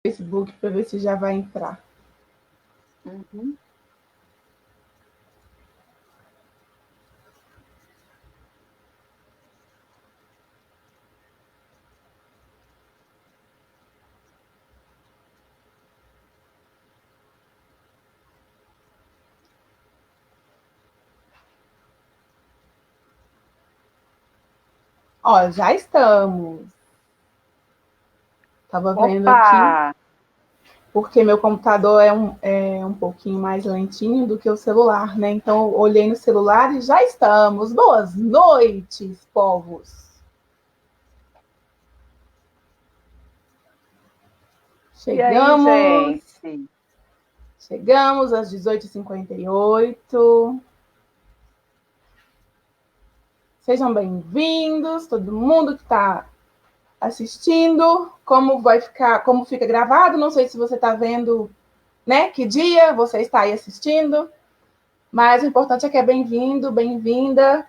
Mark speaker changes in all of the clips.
Speaker 1: Facebook para ver se já vai entrar.
Speaker 2: Uhum.
Speaker 1: Ó, já estamos. Estava vendo aqui,
Speaker 2: Opa!
Speaker 1: porque meu computador é um pouquinho mais lentinho do que o celular, né? Então, eu olhei no celular e já estamos. Boas noites, povos.
Speaker 2: E aí,
Speaker 1: Chegamos,
Speaker 2: gente?
Speaker 1: chegamos às 18h58. Sejam bem-vindos, todo mundo que está assistindo. Como fica gravado, não sei se você está vendo, né? Que dia você está aí assistindo. Mas o importante é que é bem-vindo, bem-vinda.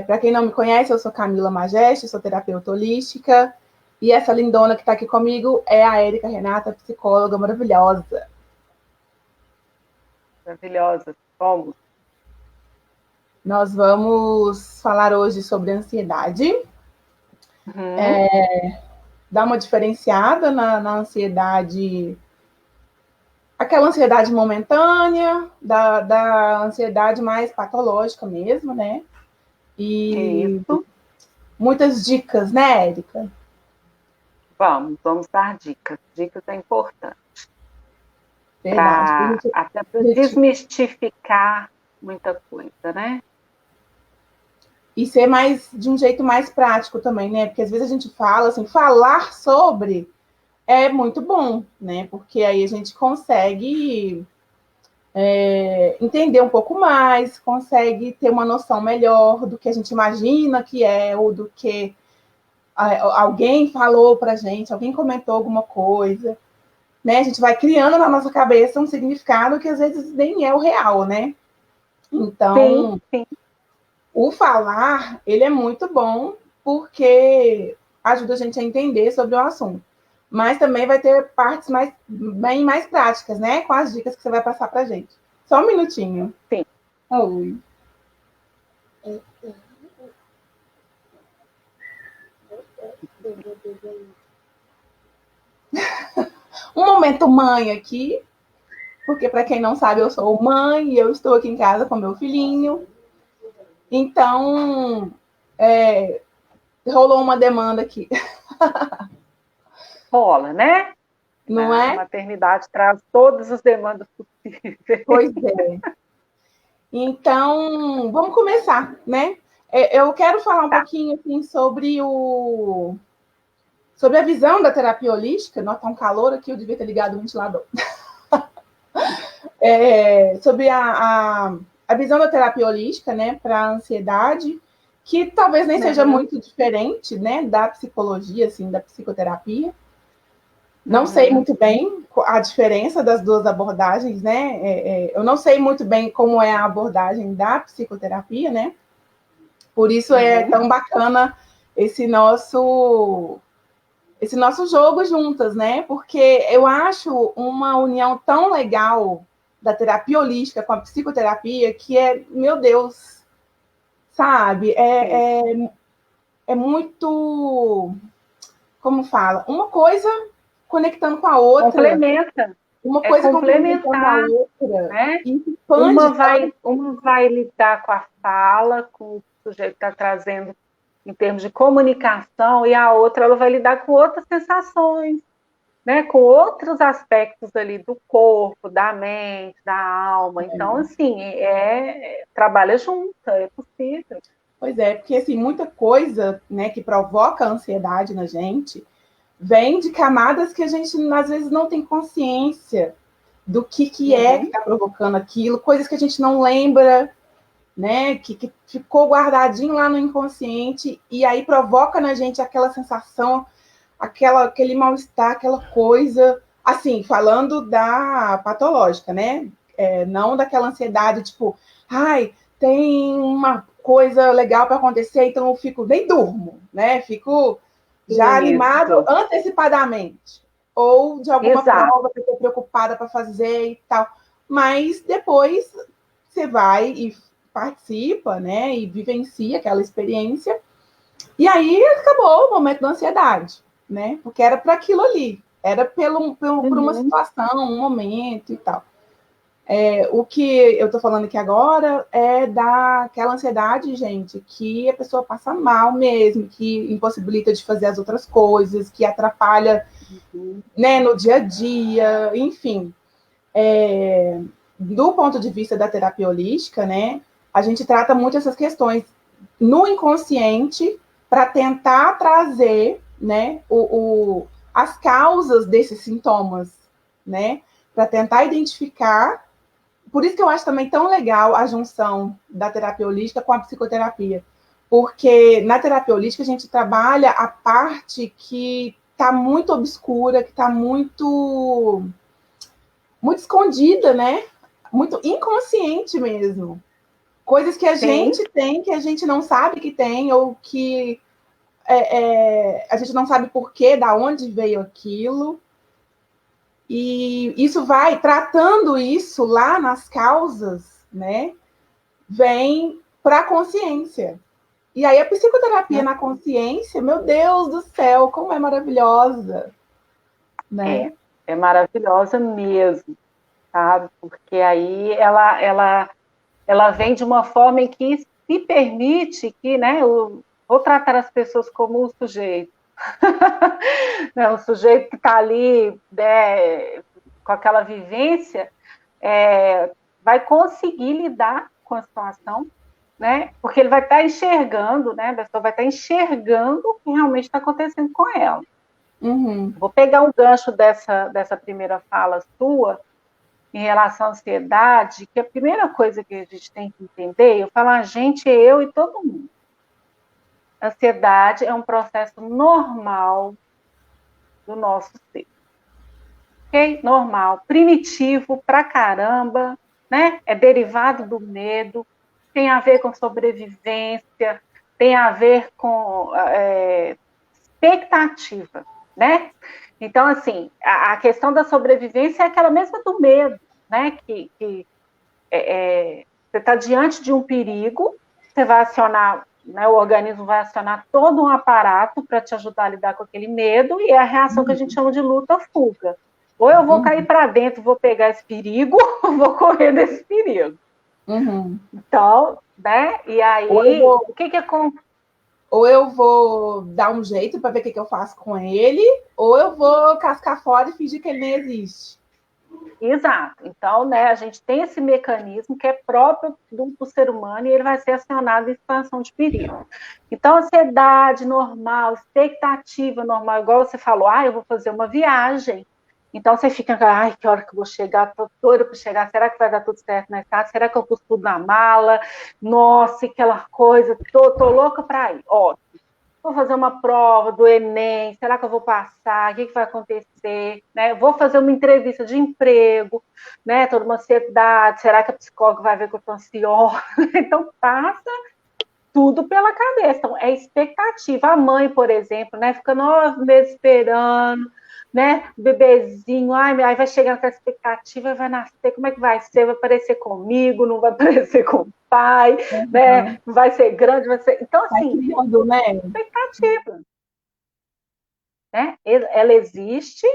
Speaker 1: Para quem não me conhece, eu sou Camila Majeste, sou terapeuta holística. E essa lindona que está aqui comigo é a Érica Renata, psicóloga maravilhosa.
Speaker 2: Maravilhosas, somos.
Speaker 1: Nós vamos falar hoje sobre ansiedade,
Speaker 2: Uhum.
Speaker 1: dar uma diferenciada na ansiedade, aquela ansiedade momentânea, da ansiedade mais patológica mesmo, né? E
Speaker 2: Isso.
Speaker 1: muitas dicas, né, Érica?
Speaker 2: Vamos dar dicas. Dicas é importante.
Speaker 1: Verdade.
Speaker 2: Até para
Speaker 1: A gente,
Speaker 2: desmistificar muita coisa, né?
Speaker 1: e ser mais de um jeito mais prático também, né? Porque às vezes a gente fala assim, falar sobre é muito bom, né? Porque aí a gente consegue entender um pouco mais, consegue ter uma noção melhor do que a gente imagina que é, ou do que alguém falou pra gente, alguém comentou alguma coisa, né? A gente vai criando na nossa cabeça um significado que às vezes nem é o real, né?
Speaker 2: Sim,
Speaker 1: Então,
Speaker 2: sim.
Speaker 1: o falar, ele é muito bom porque ajuda a gente a entender sobre o assunto. Mas também vai ter partes bem mais práticas, né? Com as dicas que você vai passar pra gente. Só um minutinho.
Speaker 2: Sim.
Speaker 1: Oi. Um momento mãe aqui, porque para quem não sabe, eu sou mãe e eu estou aqui em casa com meu filhinho. Então, rolou uma demanda aqui,
Speaker 2: Rola, né?
Speaker 1: não
Speaker 2: A
Speaker 1: é?
Speaker 2: maternidade traz todas as demandas possíveis.
Speaker 1: Pois é. Então, vamos começar, né? Eu quero falar um
Speaker 2: Tá.
Speaker 1: pouquinho assim, sobre a visão da terapia holística. Não está um calor aqui, eu devia ter ligado o ventilador. Sobre a visão da terapia holística, né, para a ansiedade, que talvez nem seja
Speaker 2: Uhum.
Speaker 1: muito diferente, né, da psicologia, assim, da psicoterapia. Não sei
Speaker 2: Uhum.
Speaker 1: muito bem a diferença das duas abordagens, né? Eu não sei muito bem como é a abordagem da psicoterapia, né? Por isso é
Speaker 2: Uhum.
Speaker 1: tão bacana esse nosso esse nosso jogo juntas, né? Porque eu acho uma união tão legal da terapia holística com a psicoterapia que meu Deus, sabe?
Speaker 2: Sim.
Speaker 1: É muito, como fala, uma coisa conectando com a outra,
Speaker 2: Complementa.
Speaker 1: uma
Speaker 2: É
Speaker 1: coisa complementando a
Speaker 2: complementar,
Speaker 1: outra,
Speaker 2: né?
Speaker 1: e expande tanto.
Speaker 2: Uma vai lidar com a fala, com o que o sujeito está trazendo em termos de comunicação, e a outra ela vai lidar com outras sensações, né? Com outros aspectos ali do corpo, da mente, da alma. Então, assim, trabalha junto, é possível.
Speaker 1: Pois é, porque assim, muita coisa, né, que provoca ansiedade na gente vem de camadas que a gente às vezes não tem consciência do que é que
Speaker 2: Uhum.
Speaker 1: está provocando aquilo, coisas que a gente não lembra, né, que ficou guardadinho lá no inconsciente e aí provoca na gente aquela sensação, aquele mal-estar, aquela coisa, assim, falando da patológica, né, não daquela ansiedade, tipo, ai, tem uma coisa legal para acontecer, então eu fico, nem durmo, né, fico já animado
Speaker 2: Isso.
Speaker 1: antecipadamente. ou de alguma
Speaker 2: Exato.
Speaker 1: prova que eu estou preocupada para fazer e tal. Mas depois você vai e participa, né? E vivencia aquela experiência. E aí acabou o momento da ansiedade, né? Porque era para aquilo ali, era por uma situação, um momento e tal. O que eu estou falando aqui agora é daquela ansiedade, gente, que a pessoa passa mal mesmo, que impossibilita de fazer as outras coisas, que atrapalha, né, no dia a dia, enfim. Do ponto de vista da terapia holística, né, a gente trata muito essas questões no inconsciente para tentar trazer, né, as causas desses sintomas, né, para tentar identificar. Por isso que eu acho também tão legal a junção da terapia holística com a psicoterapia. Porque na terapia holística a gente trabalha a parte que está muito obscura, que está muito, muito escondida, né? Muito inconsciente mesmo. Coisas que a gente tem, que a gente não sabe que tem, ou que a gente não sabe por quê, da onde veio aquilo. E isso vai tratando isso lá nas causas, né? Vem para a consciência. E aí a psicoterapia na consciência, meu Deus do céu, como é maravilhosa, né?
Speaker 2: É maravilhosa mesmo, sabe? Porque aí ela vem de uma forma em que se permite que, né, eu vou tratar as pessoas como um sujeito. Né, um sujeito que está ali, né, com aquela vivência, vai conseguir lidar com a situação, né? Porque ele vai estar enxergando, né? A pessoa vai estar enxergando o que realmente está acontecendo com ela.
Speaker 1: Uhum.
Speaker 2: Vou pegar um gancho dessa primeira fala sua, em relação à ansiedade, que a primeira coisa que a gente tem que entender, eu falo a gente, eu e todo mundo. A ansiedade é um processo normal do nosso ser. Ok? Normal, primitivo pra caramba, né? É derivado do medo, tem a ver com sobrevivência, tem a ver com expectativa, né? Então, assim, a questão da sobrevivência é aquela mesma do medo, né? Que você está diante de um perigo, você vai acionar, né, o organismo vai acionar todo um aparato para te ajudar a lidar com aquele medo, e é a reação que a gente chama de luta-fuga. Ou eu vou cair para dentro, vou pegar esse perigo, ou vou correr desse perigo. Então, né? E aí, o que acontece?
Speaker 1: Ou eu vou dar um jeito para ver o que eu faço com ele, ou eu vou cascar fora e fingir que ele nem existe.
Speaker 2: Exato. Então, né, a gente tem esse mecanismo que é próprio do ser humano e ele vai ser acionado em situação de perigo. Então, ansiedade normal, expectativa normal, igual você falou, eu vou fazer uma viagem. Então, você fica, que hora que eu vou chegar? Tô doida para chegar, será que vai dar tudo certo na estrada? Será que eu pus tudo na mala? Nossa, aquela coisa, tô louca para ir. Ó, vou fazer uma prova do Enem, será que eu vou passar? O que vai acontecer? Né? Vou fazer uma entrevista de emprego, né? Toda uma ansiedade, será que a psicóloga vai ver que eu estou ansiosa? Então, passa tudo pela cabeça. Então, é expectativa. A mãe, por exemplo, né? Fica 9 meses esperando, né? O bebezinho, aí vai chegar com a expectativa, vai nascer, como é que vai ser? Vai aparecer comigo, não vai aparecer com o pai, né? Vai ser grande, vai ser... Então, assim,
Speaker 1: criando, né?
Speaker 2: Expectativa. Né? Ela existe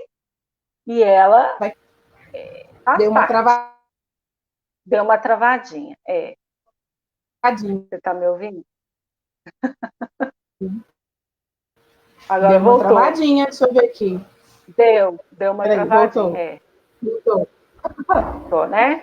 Speaker 2: e ela
Speaker 1: Deu uma travadinha.
Speaker 2: Deu uma travadinha. Você está me ouvindo? Agora
Speaker 1: deu uma
Speaker 2: voltou.
Speaker 1: Travadinha, deixa eu ver aqui.
Speaker 2: Deu uma travadinha.
Speaker 1: Voltou.
Speaker 2: Voltou, né?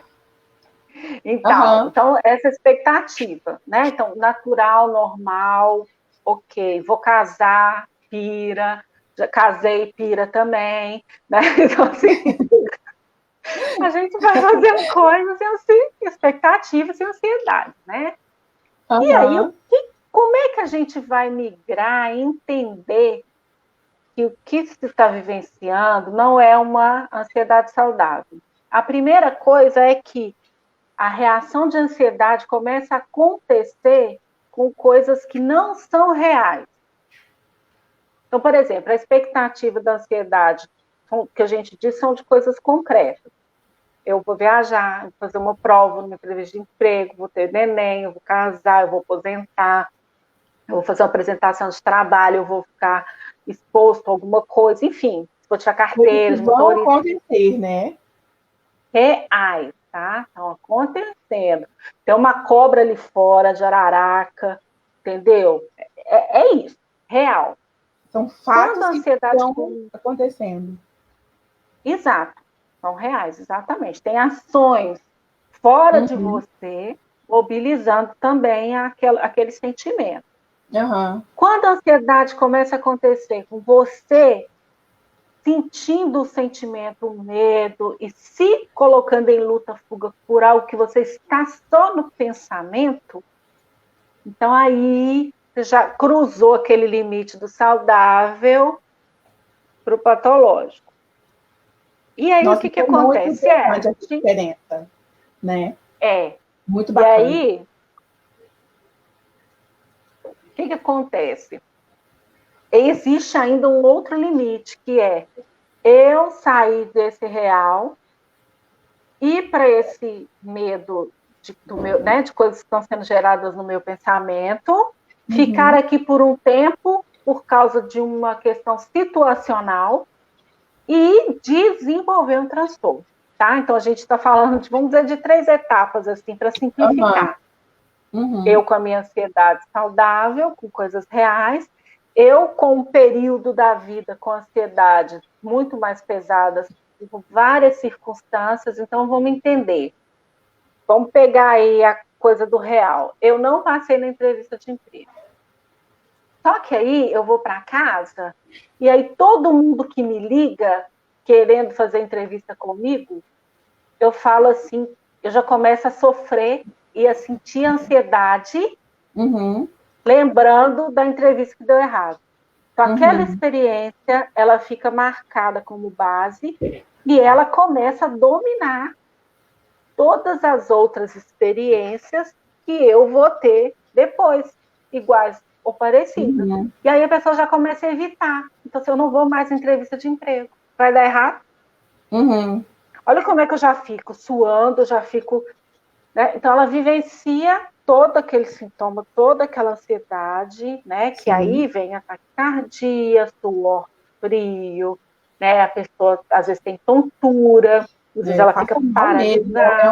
Speaker 2: Então, essa expectativa, né? Então, natural, normal, ok, vou casar, pira, já casei, pira também, né? Então, assim, a gente vai fazendo coisas e assim, expectativas e ansiedade, né? E aí, como é que a gente vai migrar e entender que o que se está vivenciando não é uma ansiedade saudável? A primeira coisa é que a reação de ansiedade começa a acontecer com coisas que não são reais. Então, por exemplo, a expectativa da ansiedade que a gente diz são de coisas concretas. Eu vou viajar, vou fazer uma prova, uma entrevista de emprego, vou ter neném, eu vou casar, eu vou aposentar, eu vou fazer uma apresentação de trabalho, eu vou ficar exposto a alguma coisa, enfim, vou tirar carteira de
Speaker 1: vão
Speaker 2: motorista.
Speaker 1: acontecer, né?
Speaker 2: Reais, tá? Estão acontecendo. Tem uma cobra ali fora de Araraca, entendeu? É isso, real.
Speaker 1: São fatos
Speaker 2: Quando a ansiedade
Speaker 1: estão acontecendo.
Speaker 2: Exato, são reais, exatamente. Tem ações fora de você, mobilizando também aquele sentimento. Quando a ansiedade começa a acontecer com você sentindo o sentimento, o medo, e se colocando em luta-fuga por algo que você está só no pensamento, então aí você já cruzou aquele limite do saudável para o patológico. E aí, o que acontece?
Speaker 1: A diferença, né? Muito bacana.
Speaker 2: E aí, o que acontece? Existe ainda um outro limite, que é eu sair desse real, ir para esse medo de coisas que estão sendo geradas no meu pensamento, ficar aqui por um tempo, por causa de uma questão situacional, e desenvolver um transtorno, tá? Então, a gente está falando, vamos dizer, de 3 etapas, assim, para simplificar. Eu com a minha ansiedade saudável, com coisas reais, eu com um período da vida com ansiedade muito mais pesadas, com várias circunstâncias, então vamos entender. Vamos pegar aí a coisa do real. Eu não passei na entrevista de emprego. Só que aí eu vou para casa e aí todo mundo que me liga querendo fazer entrevista comigo, eu falo assim, eu já começo a sofrer e a sentir ansiedade, lembrando da entrevista que deu errado. Então, aquela experiência, ela fica marcada como base e ela começa a dominar todas as outras experiências que eu vou ter depois, iguais ou parecidas. E aí a pessoa já começa a evitar. Então, se eu não vou mais em entrevista de emprego, vai dar errado? Olha como é que eu já fico suando, já fico... Né? Então, ela vivencia todo aquele sintoma, toda aquela ansiedade, né? Que aí vem a taquicardia, suor frio, né? A pessoa, às vezes, tem tontura, às vezes ela fica paralisada.
Speaker 1: É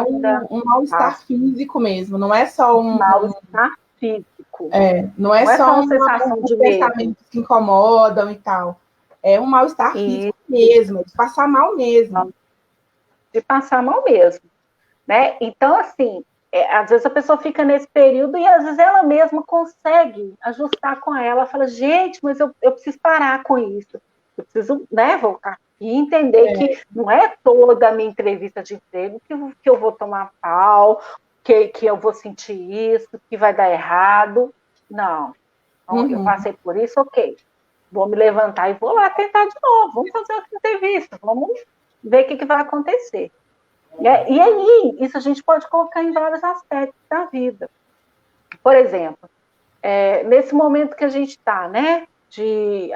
Speaker 1: um mal-estar físico mesmo, não é só um...
Speaker 2: Mal-estar físico.
Speaker 1: Não é só
Speaker 2: uma sensação de
Speaker 1: pensamentos que incomodam e tal. É um mal-estar físico mesmo, de passar mal mesmo.
Speaker 2: De passar mal mesmo. Né? Então, assim, às vezes a pessoa fica nesse período e às vezes ela mesma consegue ajustar com ela, fala, gente, mas eu preciso parar com isso, eu preciso, né, voltar e entender que não é toda a minha entrevista de emprego que eu vou tomar pau, que eu vou sentir isso, que vai dar errado. Não. Então, eu passei por isso, ok. Vou me levantar e vou lá tentar de novo, vamos fazer outra entrevista, vamos ver o que vai acontecer. E aí, isso a gente pode colocar em vários aspectos da vida. Por exemplo, nesse momento que a gente está, né,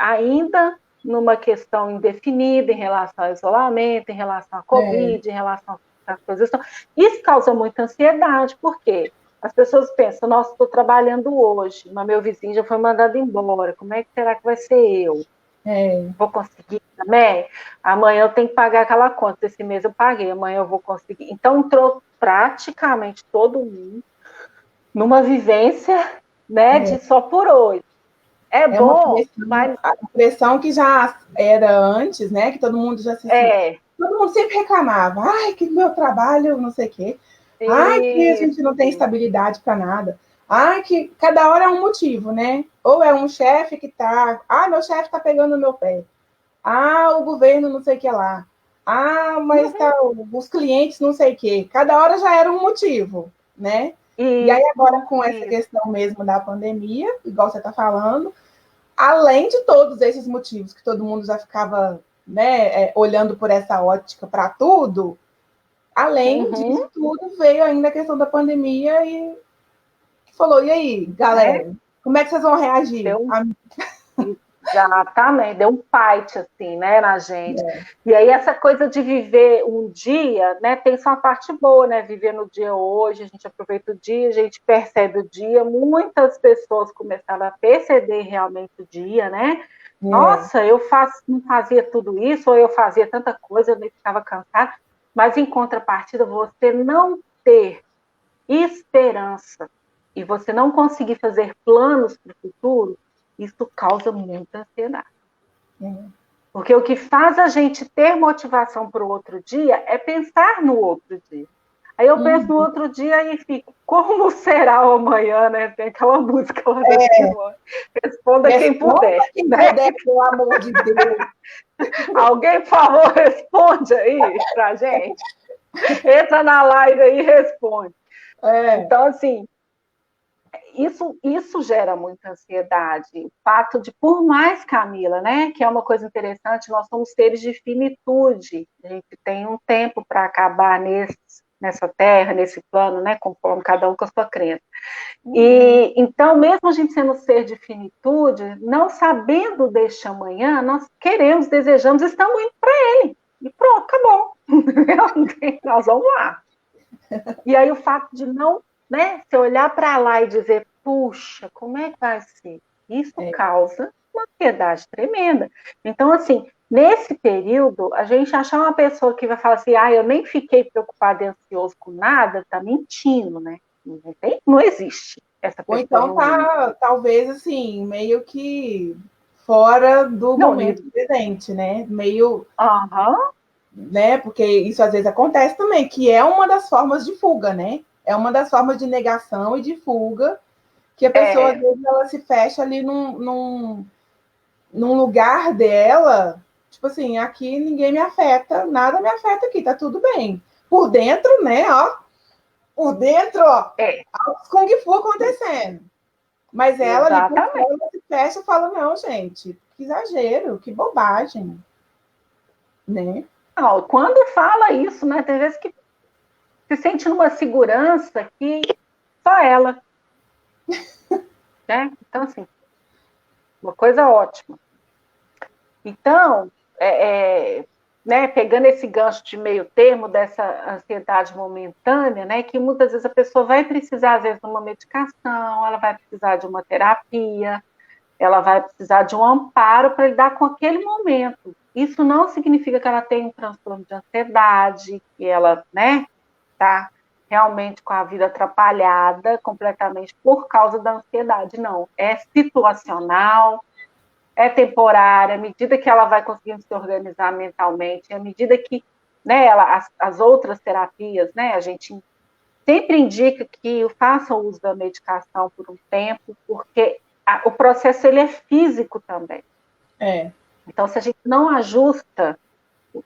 Speaker 2: ainda numa questão indefinida em relação ao isolamento, em relação à Covid, em relação às coisas. Isso causa muita ansiedade, porque as pessoas pensam, nossa, estou trabalhando hoje, mas meu vizinho já foi mandado embora, como é que será que vai ser eu? Vou conseguir também? Amanhã eu tenho que pagar aquela conta, esse mês eu paguei, amanhã eu vou conseguir. Então, entrou praticamente todo mundo numa vivência, né, de só por hoje. Bom, mas...
Speaker 1: A pressão que já era antes, né, que todo mundo já se... Todo mundo sempre reclamava, ai, que meu trabalho, não sei o quê. Ai, que a gente não tem estabilidade para nada. Ai, que cada hora é um motivo, né? Ou é um chefe que tá... Ah, meu chefe tá pegando no meu pé. Ah, o governo não sei o que lá. Ah, mas os clientes não sei o quê. Cada hora já era um motivo, né? E aí agora com essa questão mesmo da pandemia, igual você está falando, além de todos esses motivos que todo mundo já ficava, né, olhando por essa ótica para tudo, além disso tudo veio ainda a questão da pandemia e falou, e aí, galera, como é que vocês vão reagir?
Speaker 2: Exatamente, deu um fight, assim, né, na gente. E aí essa coisa de viver um dia, né, tem sua parte boa, né, viver no dia hoje, a gente aproveita o dia, a gente percebe o dia, muitas pessoas começaram a perceber realmente o dia, né, nossa, não fazia tudo isso, ou eu fazia tanta coisa, eu nem ficava cansada, mas em contrapartida, você não ter esperança e você não conseguir fazer planos para o futuro, isso causa muita ansiedade. Porque o que faz a gente ter motivação para o outro dia é pensar no outro dia. Aí eu penso no outro dia e fico, como será o amanhã, né? Tem aquela música lá da Simone. Responda quem puder.
Speaker 1: Quem puder, pelo amor de Deus.
Speaker 2: Alguém, por favor, responde aí pra gente. Entra na live aí e responde. Então, assim, isso gera muita ansiedade. O fato de, por mais, Camila, né, que é uma coisa interessante, nós somos seres de finitude. A gente tem um tempo para acabar nessa terra, nesse plano, né, conforme cada um com a sua crença. E então, mesmo a gente sendo ser de finitude, não sabendo deste amanhã, nós queremos, desejamos, estamos indo para ele. E pronto, acabou. Nós vamos lá. E aí o fato de não, né, se olhar para lá e dizer, puxa, como é que vai ser? Isso causa uma ansiedade tremenda. Então, assim, nesse período, a gente achar uma pessoa que vai falar assim, eu nem fiquei preocupada e ansioso com nada, tá mentindo, né? Não existe essa pessoa.
Speaker 1: Ou então tá, talvez, assim, meio que fora do momento presente, né? Meio... né? Porque isso às vezes acontece também, que é uma das formas de fuga, né? É uma das formas de negação e de fuga, que a pessoa, às vezes, ela se fecha ali num lugar dela, tipo assim, aqui ninguém me afeta, nada me afeta aqui, tá tudo bem. Por dentro, né, ó, por dentro, ó, Kung Fu acontecendo. Mas ela ali por fora, ela se fecha e fala, não, gente, que exagero, que bobagem, né?
Speaker 2: Não, quando fala isso, né, tem vezes que se sente numa segurança que só ela. Né? Então, assim, uma coisa ótima. Então, né, pegando esse gancho de meio termo dessa ansiedade momentânea, né, que muitas vezes a pessoa vai precisar, às vezes, de uma medicação, ela vai precisar de uma terapia, ela vai precisar de um amparo para lidar com aquele momento. Isso não significa que ela tem um transtorno de ansiedade, que ela, né, está realmente com a vida atrapalhada completamente por causa da ansiedade. Não, é situacional, é temporária, à medida que ela vai conseguindo se organizar mentalmente, à medida que, né, as outras terapias, né, a gente sempre indica que faça o uso da medicação por um tempo, porque o processo ele é físico também. Então, se a gente não ajusta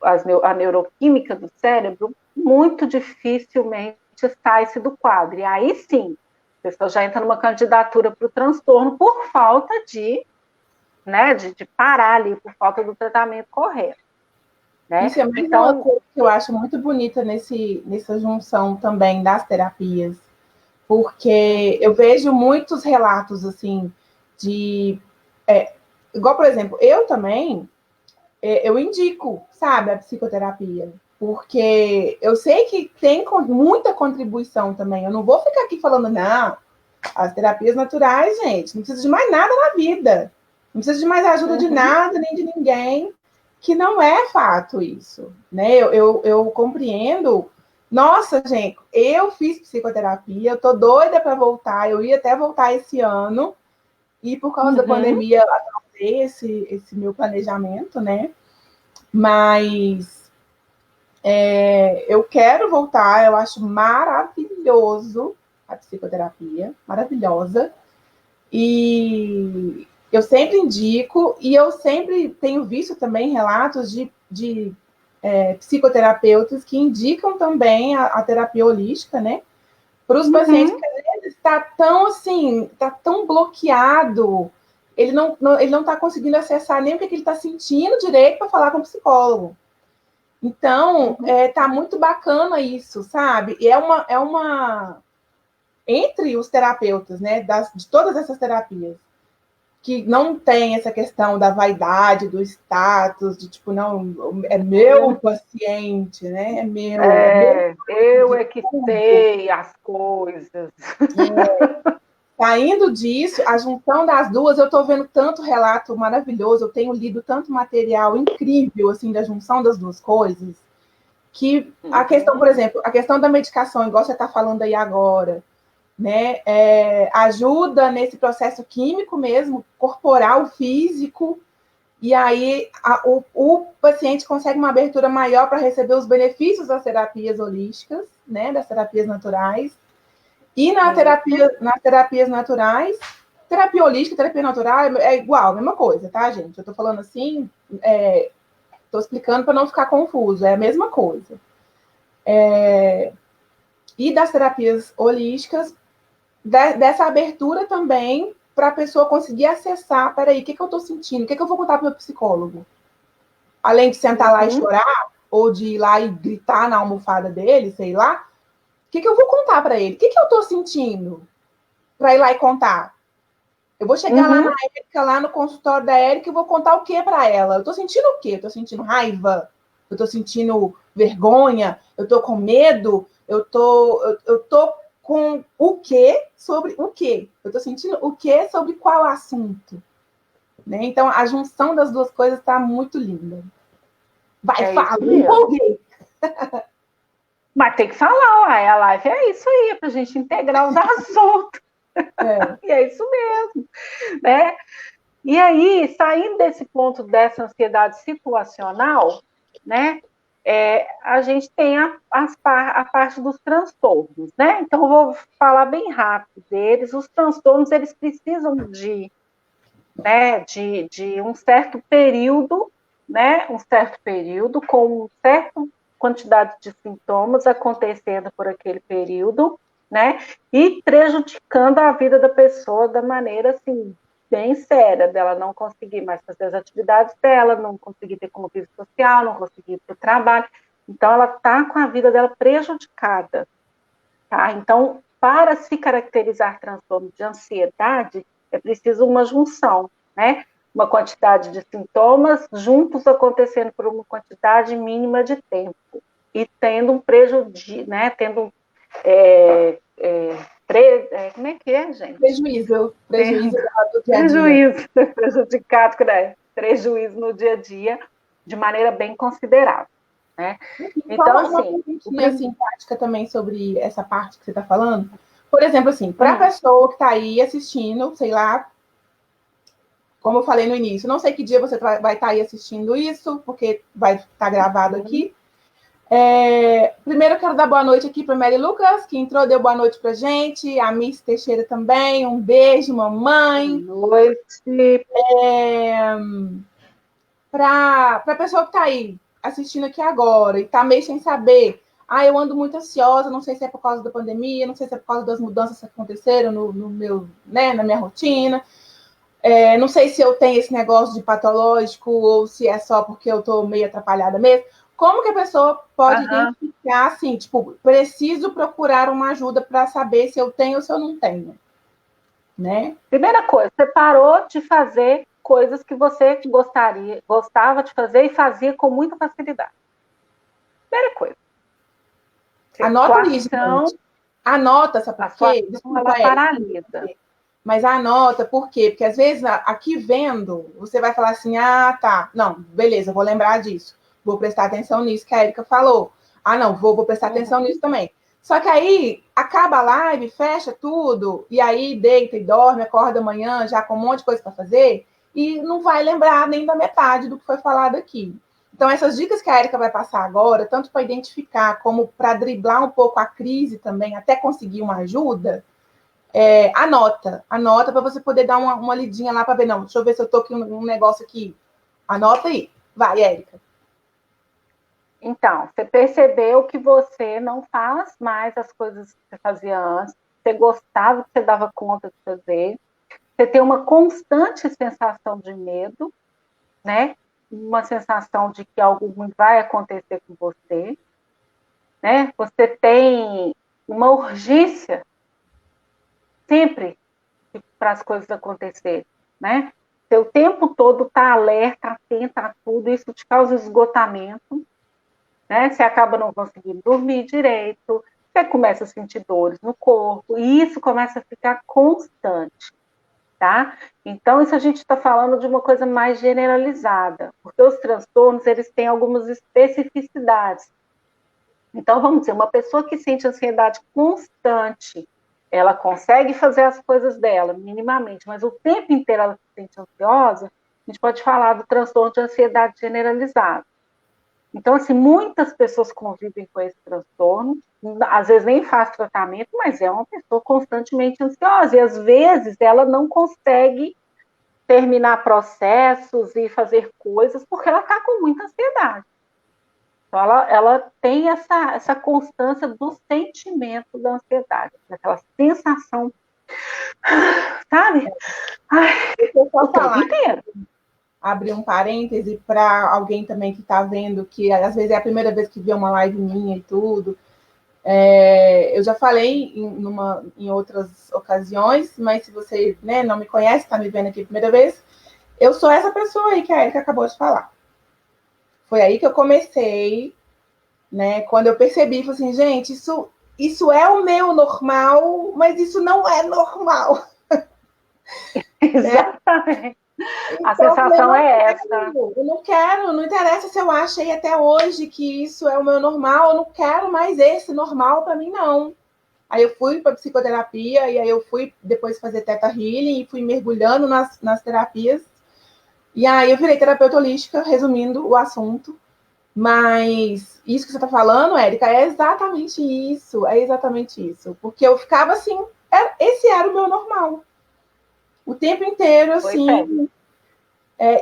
Speaker 2: a neuroquímica do cérebro, muito dificilmente sai-se do quadro. E aí sim, a pessoa já entra numa candidatura para o transtorno por falta de, né, de parar ali, por falta do tratamento correto. Né?
Speaker 1: Isso é mais uma coisa que eu acho muito bonita nessa junção também das terapias, porque eu vejo muitos relatos, assim, igual, por exemplo, eu também, eu indico, sabe, a psicoterapia, porque eu sei que tem muita contribuição também. Eu não vou ficar aqui falando, não, as terapias naturais, gente, não precisa de mais nada na vida, não precisa de mais ajuda de nada, nem de ninguém, que não é fato isso, né? Eu compreendo. Nossa, gente, eu fiz psicoterapia, eu tô doida para voltar, eu ia até voltar esse ano, e por causa da pandemia, atrasei esse meu planejamento, né? Mas eu quero voltar, eu acho maravilhoso a psicoterapia, maravilhosa. E eu sempre indico, e eu sempre tenho visto também relatos de psicoterapeutas que indicam também a terapia holística, né? Para os pacientes que às vezes está tão assim, está tão bloqueado, ele não está conseguindo acessar nem o que ele está sentindo direito para falar com o psicólogo. Então, tá muito bacana isso, sabe? E é uma entre os terapeutas, né, de todas essas terapias, que não tem essa questão da vaidade, do status, de tipo, não, é meu paciente, né? É meu.
Speaker 2: Eu é que sei as coisas.
Speaker 1: Saindo disso, a junção das duas, eu estou vendo tanto relato maravilhoso, eu tenho lido tanto material incrível, assim, da junção das duas coisas, que a questão, por exemplo, a questão da medicação, igual você está falando aí agora, né, ajuda nesse processo químico mesmo, corporal, físico, e aí o paciente consegue uma abertura maior para receber os benefícios das terapias holísticas, né, das terapias naturais, e nas terapias naturais, terapia holística, terapia natural é igual, a mesma coisa, tá, gente? Eu tô falando assim, tô explicando para não ficar confuso, é a mesma coisa. E das terapias holísticas, dessa abertura também para a pessoa conseguir acessar, peraí, o que eu tô sentindo? O que eu vou contar para o meu psicólogo? Além de sentar lá e chorar, ou de ir lá e gritar na almofada dele, sei lá, o que eu vou contar para ele? O que eu tô sentindo para ir lá e contar? Eu vou chegar lá na Érica, lá no consultório da Érica, e vou contar o que para ela? Eu tô sentindo o quê? Eu tô sentindo raiva? Eu tô sentindo vergonha? Eu tô com medo? Eu tô com o quê sobre o quê? Eu tô sentindo o quê sobre qual assunto? Né? Então, a junção das duas coisas está muito linda. Vai, fala, empolguei.
Speaker 2: Mas tem que falar, uai, a live é isso aí, é para a gente integrar os assuntos. E é isso mesmo, né? E aí, saindo desse ponto dessa ansiedade situacional, né? A gente tem a parte dos transtornos, né? Então, eu vou falar bem rápido deles. Os transtornos, eles precisam né, de um certo período, né? Um certo período com uma certa quantidade de sintomas acontecendo por aquele período, né? E prejudicando a vida da pessoa da maneira, assim, bem séria, dela não conseguir mais fazer as atividades dela, não conseguir ter convívio social, não conseguir ir para o trabalho. Então, ela está com a vida dela prejudicada, tá? Então, para se caracterizar transtorno de ansiedade, é preciso uma junção, né? Uma quantidade de sintomas juntos acontecendo por uma quantidade mínima de tempo e tendo um prejuízo, né? Tendo como é que é, gente?
Speaker 1: Prejuízo do dia a dia.
Speaker 2: Prejudicado, né? Prejuízo no dia a dia de maneira bem considerável, né? Então, assim,
Speaker 1: uma simpática também sobre essa parte que você está falando. Por exemplo, assim, para a pessoa que está aí assistindo, sei lá, como eu falei no início, não sei que dia você vai estar aí assistindo isso, porque vai estar gravado aqui. Primeiro, eu quero dar boa noite aqui para a Mary Lucas, que entrou, deu boa noite para gente. A Miss Teixeira também. Um beijo, mamãe.
Speaker 2: Boa noite.
Speaker 1: Para a pessoa que está aí assistindo aqui agora e está meio sem saber, eu ando muito ansiosa, não sei se é por causa da pandemia, não sei se é por causa das mudanças que aconteceram no meu, né, na minha rotina. Não sei se eu tenho esse negócio de patológico ou se é só porque eu estou meio atrapalhada mesmo. Como que a pessoa pode identificar, assim, tipo, preciso procurar uma ajuda para saber se eu tenho ou se eu não tenho, né?
Speaker 2: Primeira coisa, você parou de fazer coisas que você gostava de fazer e fazia com muita facilidade. Primeira coisa.
Speaker 1: Anota isso, gente. Anota, sabe por quê?
Speaker 2: Desculpa, ela paralisa.
Speaker 1: Mas anota, por quê? Porque às vezes aqui vendo, você vai falar assim, tá, não, beleza, vou lembrar disso. Vou prestar atenção nisso que a Erika falou. Não, vou prestar atenção nisso também. Só que aí acaba a live, fecha tudo, e aí deita e dorme, acorda amanhã já com um monte de coisa para fazer, e não vai lembrar nem da metade do que foi falado aqui. Então, essas dicas que a Erika vai passar agora, tanto para identificar como para driblar um pouco a crise também, até conseguir uma ajuda, anota para você poder dar uma lidinha lá para ver, não, deixa eu ver se eu tô aqui um negócio aqui. Anota aí. Vai, Érica.
Speaker 2: Então, você percebeu que você não faz mais as coisas que você fazia antes, você gostava, que você dava conta de fazer, você tem uma constante sensação de medo, né? Uma sensação de que algo ruim vai acontecer com você, né? Você tem uma urgência sempre para as coisas acontecerem. né? Você o tempo todo está alerta, atenta a tudo, isso te causa esgotamento, né? Você acaba não conseguindo dormir direito, você começa a sentir dores no corpo, e isso começa a ficar constante, tá? Então, isso a gente está falando de uma coisa mais generalizada, porque os transtornos, eles têm algumas especificidades. Então, vamos dizer, uma pessoa que sente ansiedade constante, ela consegue fazer as coisas dela, minimamente, mas o tempo inteiro ela se sente ansiosa, a gente pode falar do transtorno de ansiedade generalizada. Então, assim, muitas pessoas convivem com esse transtorno, às vezes nem faz tratamento, mas é uma pessoa constantemente ansiosa, e às vezes ela não consegue terminar processos e fazer coisas porque ela está com muita ansiedade. Então, ela tem essa constância do sentimento da ansiedade, daquela sensação, sabe? Ai,
Speaker 1: Deixa eu só
Speaker 2: o tempo
Speaker 1: falar,
Speaker 2: inteiro.
Speaker 1: abrir um parêntese para alguém também que está vendo, que às vezes é a primeira vez que vê uma live minha e tudo. Eu já falei em outras ocasiões, mas se você, né, não me conhece, está me vendo aqui a primeira vez, eu sou essa pessoa aí que a Erika acabou de falar. Foi aí que eu comecei, né? Quando eu percebi, falei assim, gente, isso é o meu normal, mas isso não é normal.
Speaker 2: Exatamente.
Speaker 1: Então,
Speaker 2: A sensação é essa.
Speaker 1: eu não quero, não interessa se eu achei até hoje que isso é o meu normal, eu não quero mais esse normal para mim, não. Aí eu fui para psicoterapia, e aí eu fui depois fazer Theta Healing, e fui mergulhando nas terapias. E aí eu virei terapeuta holística, resumindo o assunto. Mas isso que você está falando, Érica, é exatamente isso. É exatamente isso. Porque eu ficava assim, esse era o meu normal. O tempo inteiro, assim.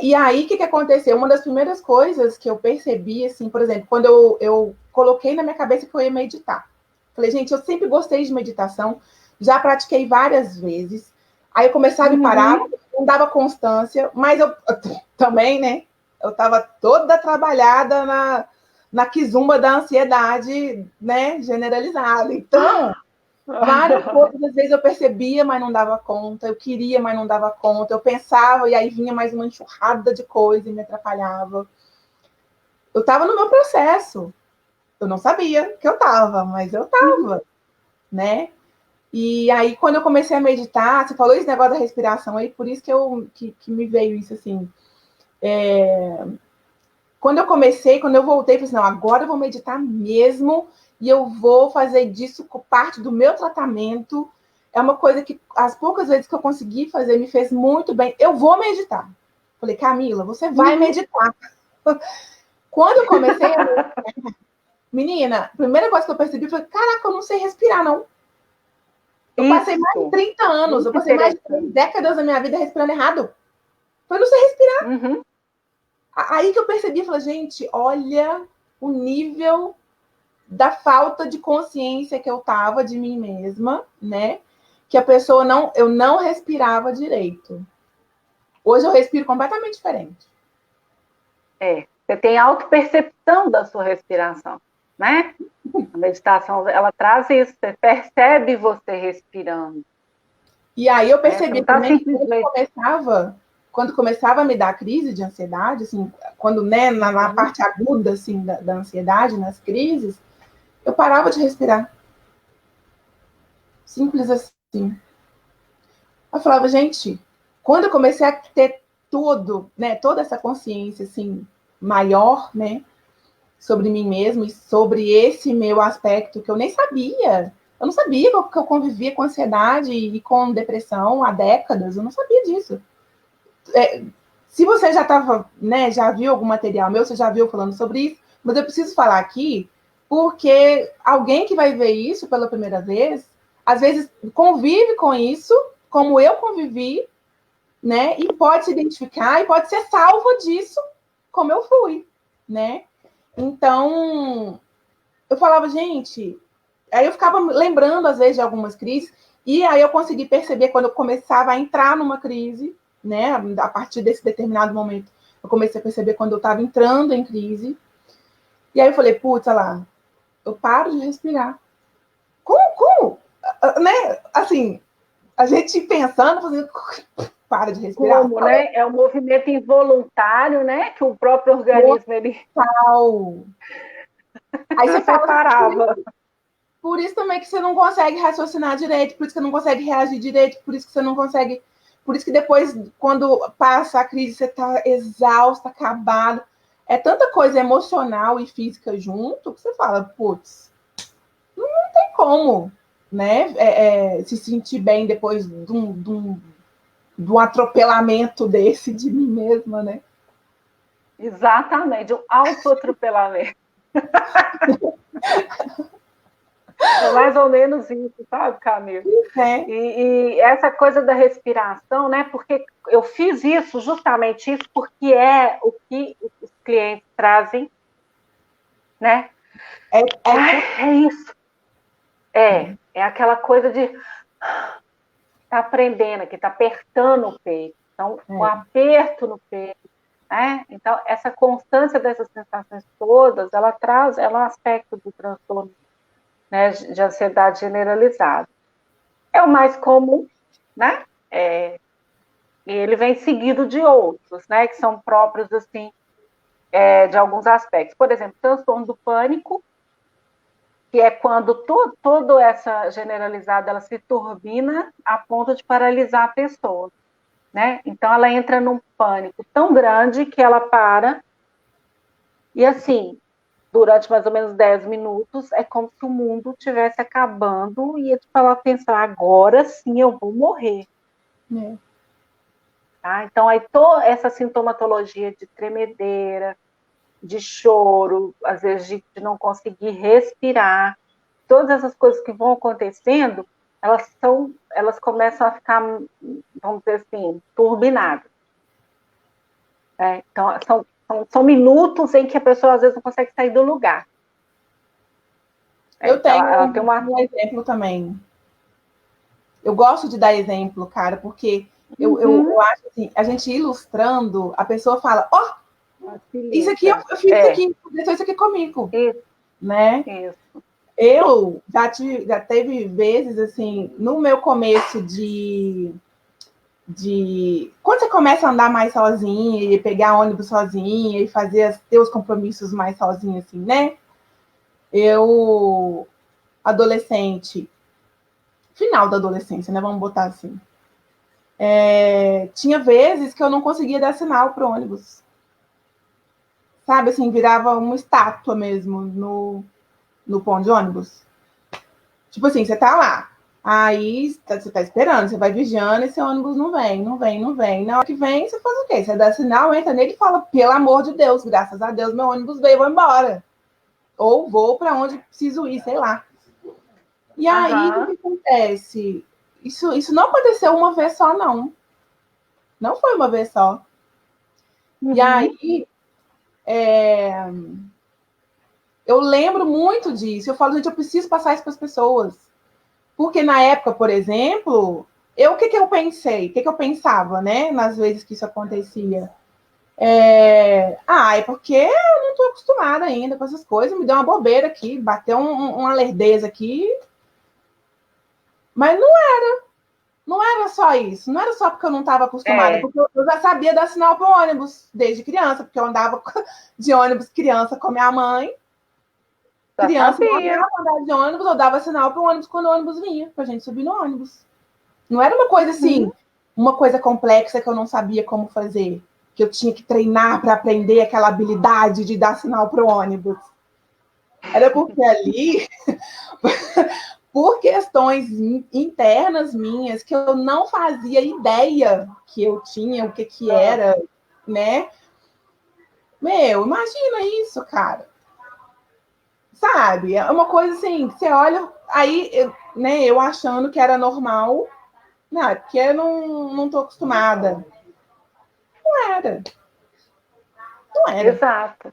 Speaker 1: E aí, o que aconteceu? Uma das primeiras coisas que eu percebi, assim, por exemplo, quando eu coloquei na minha cabeça que eu ia meditar. Falei, gente, eu sempre gostei de meditação, já pratiquei várias vezes. Aí eu começava e parava, não dava constância, mas eu também, né? Eu estava toda trabalhada na quizumba da ansiedade, né, generalizada. Então, várias coisas, às vezes eu percebia, mas não dava conta, eu queria, mas não dava conta, eu pensava, e aí vinha mais uma enxurrada de coisa e me atrapalhava. Eu estava no meu processo, eu não sabia que eu estava, mas eu estava, né? E aí, quando eu comecei a meditar, você falou esse negócio da respiração aí, por isso que me veio isso, assim. Quando eu voltei, eu falei assim, não, agora eu vou meditar mesmo, e eu vou fazer disso parte do meu tratamento. É uma coisa que as poucas vezes que eu consegui fazer me fez muito bem. Eu vou meditar. Falei, Camila, você vai meditar. Quando eu comecei a meditar, menina, a primeira coisa que eu percebi foi, caraca, eu não sei respirar, não. Eu passei mais de 30 anos, eu passei mais de 3 décadas da minha vida respirando errado. Eu não sei respirar. Aí que eu percebi, falei, gente, olha o nível da falta de consciência que eu tava de mim mesma, né? Que a pessoa eu não respirava direito. Hoje eu respiro completamente diferente.
Speaker 2: Você tem autopercepção da sua respiração, né? A meditação, ela traz isso, você percebe você respirando.
Speaker 1: E aí eu percebi também que quando começava a me dar crise de ansiedade, assim, quando, né, na parte aguda, assim, da ansiedade, nas crises, eu parava de respirar. Simples assim. Eu falava, gente, quando eu comecei a ter toda essa consciência, assim, maior, né, sobre mim mesmo e sobre esse meu aspecto que eu nem sabia. Eu não sabia que eu convivia com ansiedade e com depressão há décadas. Eu não sabia disso. Se você já estava, né, já viu algum material meu, você já viu falando sobre isso, mas eu preciso falar aqui porque alguém que vai ver isso pela primeira vez, às vezes convive com isso, como eu convivi, né, e pode se identificar e pode ser salvo disso, como eu fui, né? Então, eu falava, gente, aí eu ficava lembrando, às vezes, de algumas crises, e aí eu consegui perceber quando eu começava a entrar numa crise, né, a partir desse determinado momento, eu comecei a perceber quando eu estava entrando em crise, e aí eu falei, putz, olha lá, eu paro de respirar. Como? Né? Assim, A gente pensando, fazendo, para de respirar.
Speaker 2: Como, né? É um movimento involuntário, né? Que o próprio organismo, ele
Speaker 1: Aí você fala,
Speaker 2: separava.
Speaker 1: por isso também que você não consegue raciocinar direito, por isso que você não consegue reagir direito, por isso que você não consegue... Por isso que depois, quando passa a crise, você está exausta, acabado. É tanta coisa emocional e física junto que você fala, putz, não tem como, né? Se sentir bem depois de um atropelamento desse de mim mesma, né?
Speaker 2: Exatamente, um autoatropelamento. É mais ou menos isso, sabe, Camila?
Speaker 1: É.
Speaker 2: E essa coisa da respiração, né? Porque eu fiz isso, justamente isso, porque é o que os clientes trazem, né? É isso. É aquela coisa de tá aprendendo aqui, tá apertando o peito. Então, o aperto no peito, né? Então, essa constância dessas sensações todas, ela é um aspecto do transtorno, né, de ansiedade generalizada. É o mais comum, né? E ele vem seguido de outros, né? Que são próprios, assim, de alguns aspectos. Por exemplo, transtorno do pânico, que é quando toda essa generalizada ela se turbina a ponto de paralisar a pessoa, né? Então ela entra num pânico tão grande que ela para e assim, durante mais ou menos 10 minutos, é como se o mundo estivesse acabando e ela pensar, agora sim eu vou morrer. Tá? Então aí toda essa sintomatologia de tremedeira, de choro, às vezes de não conseguir respirar, todas essas coisas que vão acontecendo, elas começam a ficar, vamos dizer assim, turbinadas. Então, são minutos em que a pessoa às vezes não consegue sair do lugar.
Speaker 1: Eu tenho um exemplo também. Eu gosto de dar exemplo, cara, porque eu acho assim, a gente ilustrando, a pessoa fala, isso aqui, eu fiz isso aqui, aconteceu isso aqui comigo.
Speaker 2: Isso.
Speaker 1: Né?
Speaker 2: Isso.
Speaker 1: Eu já teve vezes, assim, no meu começo quando você começa a andar mais sozinha e pegar ônibus sozinha e ter os compromissos mais sozinha, assim, né? Eu, adolescente, final da adolescência, né? Vamos botar assim. Tinha vezes que eu não conseguia dar sinal pro ônibus. Sabe, assim, virava uma estátua mesmo no ponto de ônibus. Tipo assim, você tá lá. Aí você tá esperando, você vai vigiando, esse ônibus não vem, não vem, não vem. Na hora que vem, você faz o quê? Você dá sinal, entra nele e fala, pelo amor de Deus, graças a Deus, meu ônibus veio, vou embora. Ou vou para onde preciso ir, sei lá. E aí, o que acontece? Isso não aconteceu uma vez só, não. Não foi uma vez só. E aí, eu lembro muito disso. Eu falo, gente, eu preciso passar isso para as pessoas. Porque na época, por exemplo, o que eu pensei? O que eu pensava, né? Nas vezes que isso acontecia. É porque eu não estou acostumada ainda com essas coisas. Me deu uma bobeira aqui, bateu uma lerdeza aqui. Mas não era só isso. Não era só porque eu não estava acostumada. Porque eu já sabia dar sinal para o ônibus desde criança. Porque eu andava de ônibus criança com minha mãe. Criança não andava de ônibus, eu dava sinal para o ônibus quando o ônibus vinha, para a gente subir no ônibus. Não era uma coisa assim, uma coisa complexa que eu não sabia como fazer, que eu tinha que treinar para aprender aquela habilidade de dar sinal para o ônibus. Era porque ali, por questões internas minhas, que eu não fazia ideia que eu tinha, o que era, né? Meu, imagina isso, cara. Sabe? É uma coisa assim, você olha, aí, né, eu achando que era normal, não, porque eu não tô acostumada. Não era. Não era.
Speaker 2: Exato.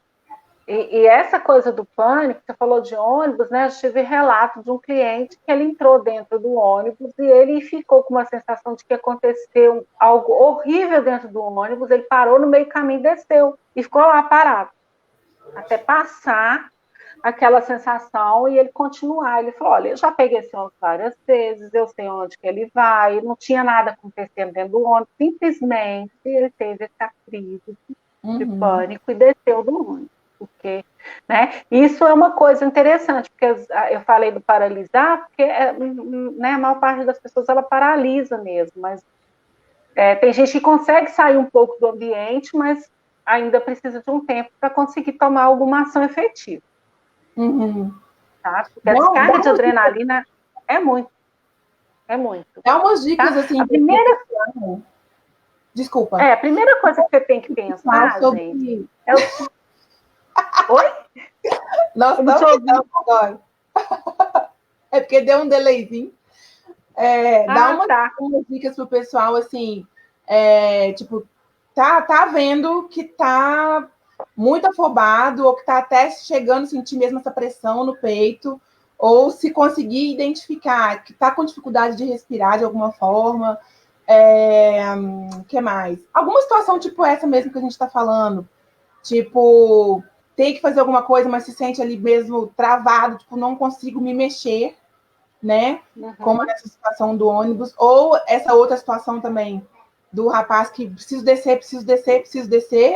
Speaker 2: E essa coisa do pânico, você falou de ônibus, né? Eu tive relato de um cliente que ele entrou dentro do ônibus e ele ficou com uma sensação de que aconteceu algo horrível dentro do ônibus, ele parou no meio do caminho e desceu, e ficou lá parado, até passar. aquela sensação e ele continuar. Ele falou, olha, eu já peguei esse ônibus várias vezes, eu sei onde que ele vai, não tinha nada acontecendo dentro do ônibus, simplesmente ele teve essa crise de pânico e desceu do ônibus. Porque, né, isso é uma coisa interessante, porque eu falei do paralisar, porque né, a maior parte das pessoas ela paralisa mesmo, mas tem gente que consegue sair um pouco do ambiente, mas ainda precisa de um tempo para conseguir tomar alguma ação efetiva. Tá? Porque a descarga de adrenalina é muito. É muito.
Speaker 1: Dá umas dicas
Speaker 2: tá?
Speaker 1: assim.
Speaker 2: A primeira...
Speaker 1: Desculpa.
Speaker 2: A primeira coisa que você tem que pensar,
Speaker 1: sobre...
Speaker 2: gente, é o... Oi?
Speaker 1: Nós estamos agora. É porque deu um delayzinho. Dá umas dicas pro pessoal, assim, tipo, tá vendo que tá muito afobado, ou que tá até chegando a sentir mesmo essa pressão no peito, ou se conseguir identificar que tá com dificuldade de respirar de alguma forma. Que mais? Alguma situação tipo essa mesmo que a gente está falando. Tipo, tem que fazer alguma coisa, mas se sente ali mesmo travado, tipo, não consigo me mexer, né? Como nessa situação do ônibus. Ou essa outra situação também do rapaz que preciso descer,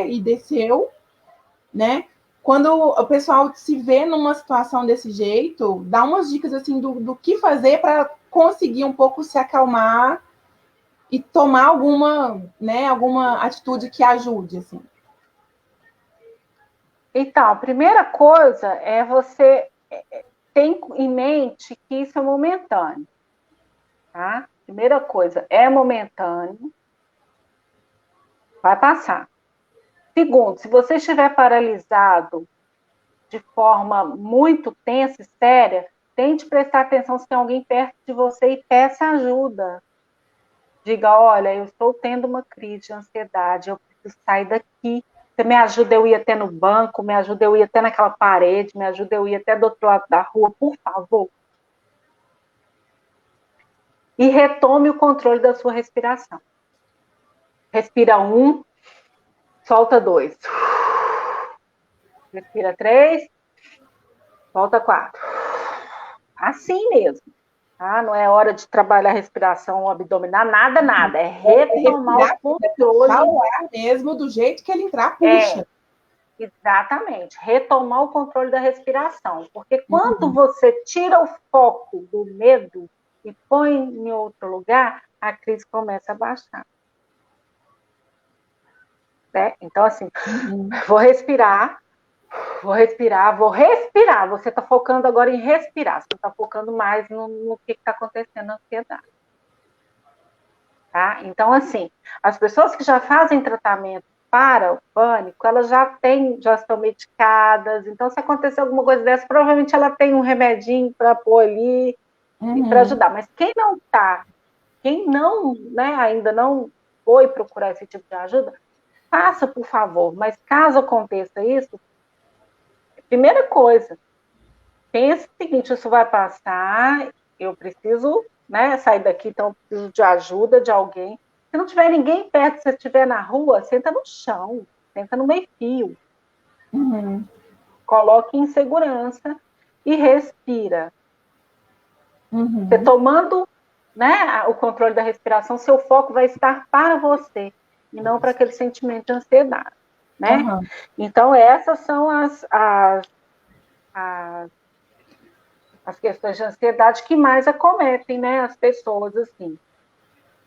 Speaker 1: e desceu, né? Quando o pessoal se vê numa situação desse jeito, dá umas dicas assim do que fazer para conseguir um pouco se acalmar e tomar alguma atitude que ajude, assim.
Speaker 2: Então, a primeira coisa é você ter em mente que isso é momentâneo, tá? Primeira coisa, é momentâneo, vai passar. Segundo, se você estiver paralisado de forma muito tensa e séria, tente prestar atenção se tem alguém perto de você e peça ajuda. Diga, olha, eu estou tendo uma crise de ansiedade, eu preciso sair daqui. Você me ajuda eu ir até no banco, me ajuda eu ir até naquela parede, me ajuda eu ir até do outro lado da rua, por favor. E retome o controle da sua respiração. Respira 1, solta 2. Respira 3, solta 4. Assim mesmo. Tá? Não é hora de trabalhar a respiração abdominal, nada. É retomar o controle.
Speaker 1: Falar mesmo do jeito que ele entrar, puxa.
Speaker 2: Exatamente. Retomar o controle da respiração. Porque quando você tira o foco do medo e põe em outro lugar, a crise começa a baixar. Né? Então, assim, vou respirar. Você está focando agora em respirar. Você está focando mais no que está acontecendo na ansiedade. Tá? Então, assim, as pessoas que já fazem tratamento para o pânico, elas já estão medicadas. Então, se acontecer alguma coisa dessa, provavelmente ela tem um remedinho para pôr ali e para ajudar. Mas quem não, né, ainda não foi procurar esse tipo de ajuda, faça, por favor. Mas caso aconteça isso, primeira coisa, pense o seguinte, isso vai passar, eu preciso, né, sair daqui, então eu preciso de ajuda de alguém. Se não tiver ninguém perto, se você estiver na rua, senta no chão, senta no meio-fio. Coloque em segurança e respira. Você tomando, né, o controle da respiração, seu foco vai estar para você e não para aquele sentimento de ansiedade. Né? Então, essas são as questões de ansiedade que mais acometem, né, as pessoas, assim.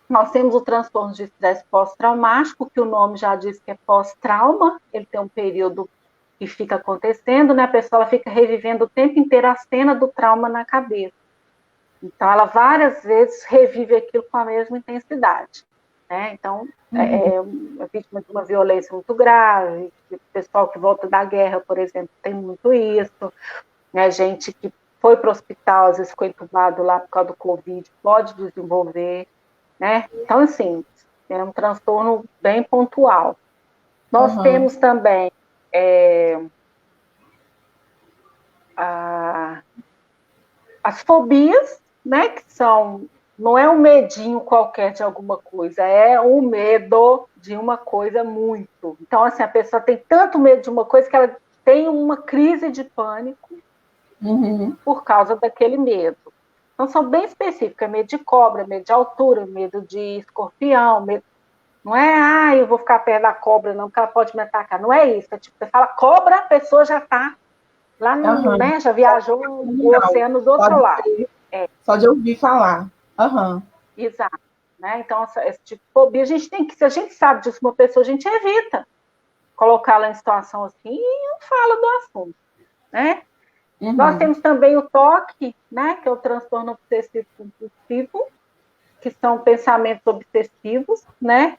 Speaker 2: Nós temos o transtorno de estresse pós-traumático, que o nome já diz que é pós-trauma, ele tem um período que fica acontecendo, né, a pessoa ela fica revivendo o tempo inteiro a cena do trauma na cabeça. Então, ela várias vezes revive aquilo com a mesma intensidade. Né? Então, é vítima de uma violência muito grave, o pessoal que volta da guerra, por exemplo, tem muito isso, né? Gente que foi para o hospital, às vezes ficou entubado lá por causa do Covid, pode desenvolver, né? Então, assim, é um transtorno bem pontual. Nós temos também as fobias, né? Que não é um medinho qualquer de alguma coisa, é um medo de uma coisa muito. Então, assim, a pessoa tem tanto medo de uma coisa que ela tem uma crise de pânico por causa daquele medo. Então, são bem específicas, medo de cobra, medo de altura, medo de escorpião, medo... Não é, eu vou ficar perto da cobra, não, porque ela pode me atacar. Não é isso. É tipo, você fala cobra, a pessoa já está lá no, né, já viajou o oceano do outro lado.
Speaker 1: Só de ouvir falar.
Speaker 2: Exato. Né? Então, esse tipo de fobia, a gente tem que, se a gente sabe disso uma pessoa, a gente evita colocá-la em situação assim e não fala do assunto. Né? Nós temos também o TOC, né, que é o transtorno obsessivo compulsivo, que são pensamentos obsessivos, né,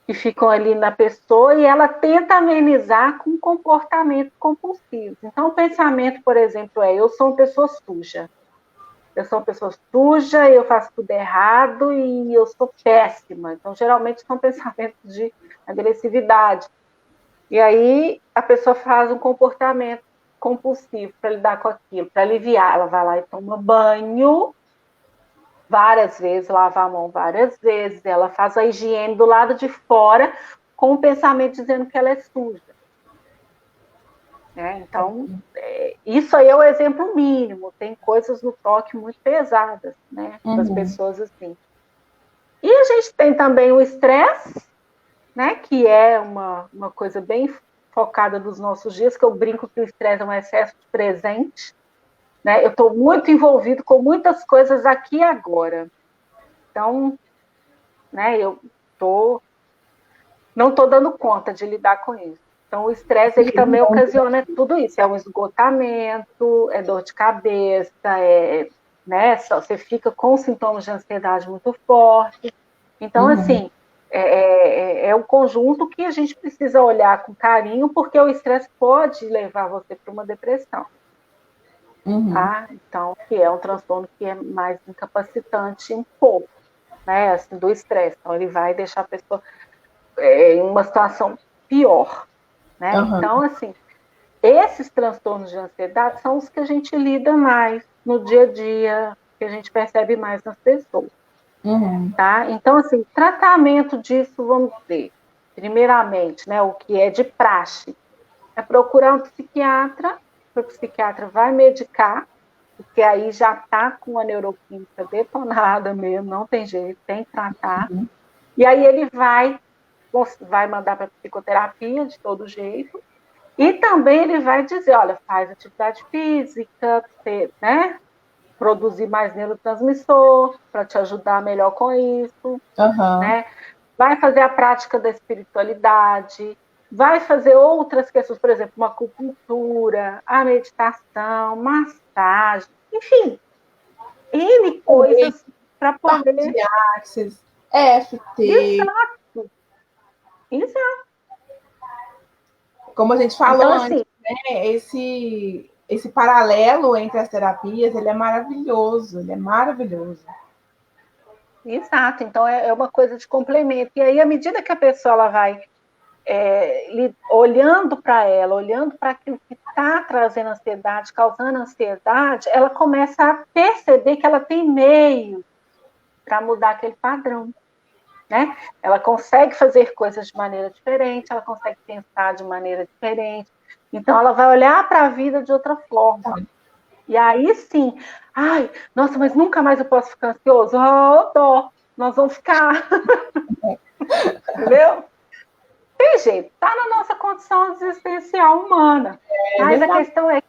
Speaker 2: que ficam ali na pessoa e ela tenta amenizar com comportamentos compulsivos. Então, o pensamento, por exemplo, eu sou uma pessoa suja. Eu sou uma pessoa suja, eu faço tudo errado e eu sou péssima. Então, geralmente, são pensamentos de agressividade. E aí, a pessoa faz um comportamento compulsivo para lidar com aquilo, para aliviar. Ela vai lá e toma banho várias vezes, lava a mão várias vezes, ela faz a higiene do lado de fora com o pensamento dizendo que ela é suja. Né? Então, isso aí é o exemplo mínimo. Tem coisas no TOC muito pesadas, né, das pessoas assim. E a gente tem também o estresse, né, que é uma coisa bem focada dos nossos dias, que eu brinco que o estresse é um excesso de presente. Né? Eu estou muito envolvido com muitas coisas aqui e agora. Então, né, não estou dando conta de lidar com isso. Então, o estresse ele também ocasiona tudo isso. É um esgotamento, é dor de cabeça, né, você fica com sintomas de ansiedade muito fortes. Então, assim, é um conjunto que a gente precisa olhar com carinho, porque o estresse pode levar você para uma depressão. Tá? Então, que é um transtorno que é mais incapacitante um pouco, né, assim, do estresse. Então, ele vai deixar a pessoa em uma situação pior, né? Então, assim, esses transtornos de ansiedade são os que a gente lida mais no dia a dia, que a gente percebe mais nas pessoas, tá? Então, assim, tratamento disso, vamos dizer, primeiramente, né, o que é de praxe, é procurar um psiquiatra. O psiquiatra vai medicar, porque aí já está com a neuroquímica detonada mesmo, não tem jeito, tem que tratar. E aí ele vai mandar para psicoterapia de todo jeito, e também ele vai dizer, olha, faz atividade física, né, produzir mais neurotransmissor para te ajudar melhor com isso, né? Vai fazer a prática da espiritualidade, vai fazer outras questões, por exemplo, uma acupuntura, a meditação, massagem, enfim, N coisas para poder...
Speaker 1: De Axis, FT.
Speaker 2: Exato.
Speaker 1: Como a gente falou
Speaker 2: então,
Speaker 1: antes,
Speaker 2: assim,
Speaker 1: né, esse paralelo entre as terapias, ele é maravilhoso,
Speaker 2: Exato, então é uma coisa de complemento. E aí, à medida que a pessoa ela vai olhando para ela, olhando para aquilo que está trazendo ansiedade, causando ansiedade, ela começa a perceber que ela tem meio para mudar aquele padrão. Né? Ela consegue fazer coisas de maneira diferente, ela consegue pensar de maneira diferente. Então, ela vai olhar para a vida de outra forma. E aí sim, ai, nossa, mas nunca mais eu posso ficar ansioso. Dó, nós vamos ficar. Entendeu? Tem jeito, está na nossa condição existencial humana. Mas a questão é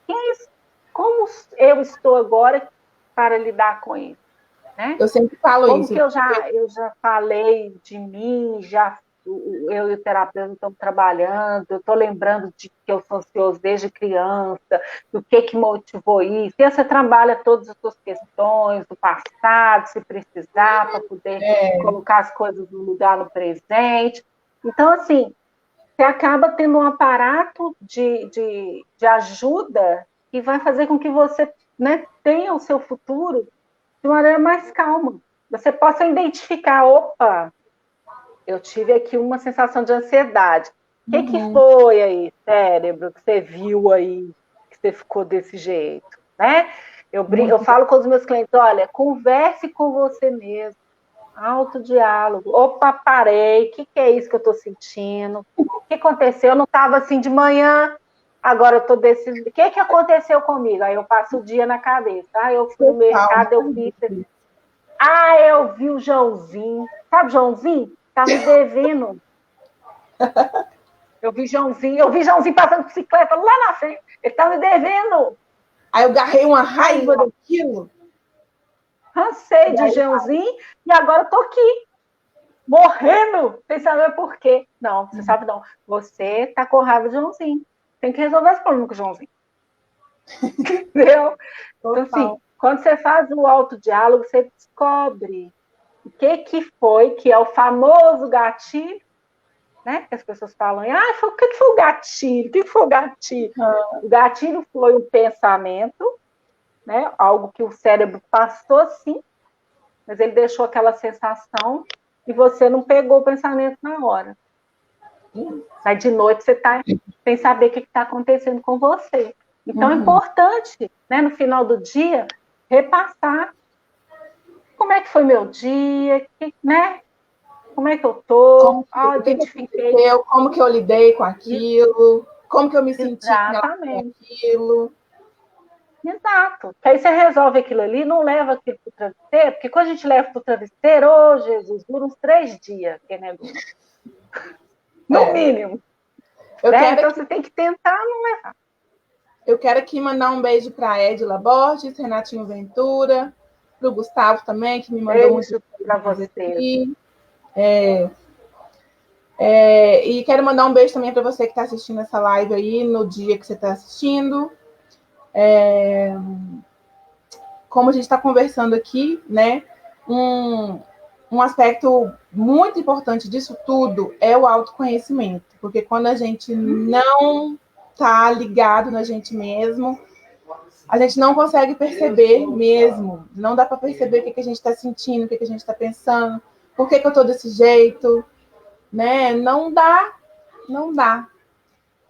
Speaker 2: como eu estou agora para lidar com isso. Né?
Speaker 1: Eu sempre falo
Speaker 2: como
Speaker 1: isso.
Speaker 2: Que eu já falei de mim, eu e o terapeuta estamos trabalhando, eu estou lembrando de que eu sou ansioso desde criança, do que motivou isso. E você trabalha todas as suas questões do passado, se precisar, para poder colocar as coisas no lugar no presente. Então, assim, você acaba tendo um aparato de ajuda que vai fazer com que você, né, tenha o seu futuro de maneira mais calma. Você possa identificar, opa, eu tive aqui uma sensação de ansiedade. O que foi aí, cérebro, que você viu aí, que você ficou desse jeito? Né? Eu falo com os meus clientes, olha, converse com você mesmo, autodiálogo. Opa, parei, o que é isso que eu estou sentindo? O que aconteceu? Eu não estava assim de manhã, Agora eu tô decidindo. O que aconteceu comigo? Aí eu passo o dia na cabeça. Eu fui no mercado, eu fiz. Eu vi o Joãozinho. Sabe o Joãozinho? Tá me devendo. Eu vi Joãozinho passando bicicleta lá na frente. Ele tá me devendo.
Speaker 1: Aí eu garrei uma raiva daquilo.
Speaker 2: Cansei de Joãozinho e agora eu tô aqui, morrendo, sem saber por quê. Não, você sabe não. Você tá com raiva de Joãozinho. Tem que resolver esse problema com o Joãozinho. Entendeu? Então, assim, quando você faz o autodiálogo, você descobre o que foi, que é o famoso gatilho, né? Que as pessoas falam, o que foi o gatilho? O que foi o gatilho? O gatilho foi um pensamento, né? Algo que o cérebro passou assim, mas ele deixou aquela sensação e você não pegou o pensamento na hora. Aí de noite você está sem saber o que está acontecendo com você. Então é importante, né, no final do dia, repassar como é que foi meu dia, né? Como é que eu tô? Identifiquei.
Speaker 1: Como que eu lidei com aquilo, como que eu me senti com aquilo.
Speaker 2: Exato. Porque aí você resolve aquilo ali, não leva aquilo para o travesseiro, porque quando a gente leva para o travesseiro, Jesus, dura uns 3 dias, que negócio. No mínimo. Então você tem que tentar não levar.
Speaker 1: Eu quero aqui mandar um beijo para a Edila Borges, Renatinho Ventura, para o Gustavo também, que me mandou
Speaker 2: muito para você.
Speaker 1: E quero mandar um beijo também para você que está assistindo essa live aí, no dia que você está assistindo. Como a gente está conversando aqui, né? Um aspecto muito importante disso tudo é o autoconhecimento, porque quando a gente não está ligado na gente mesmo, a gente não consegue perceber mesmo, não dá para perceber o que a gente está sentindo, o que a gente está pensando, por que eu estou desse jeito, né? Não dá.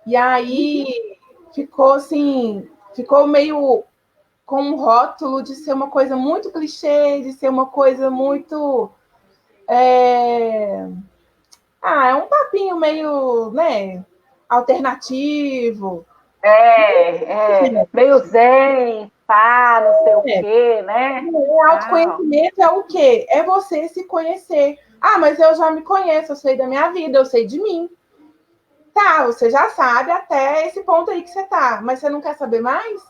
Speaker 1: E aí ficou meio com um rótulo de ser uma coisa muito clichê, de ser uma coisa muito... É um papinho meio, né, alternativo.
Speaker 2: Meio zen, pá, não sei o quê, né?
Speaker 1: Autoconhecimento é o quê? É você se conhecer. Mas eu já me conheço, eu sei da minha vida, eu sei de mim. Tá, você já sabe até esse ponto aí que você tá, mas você não quer saber mais?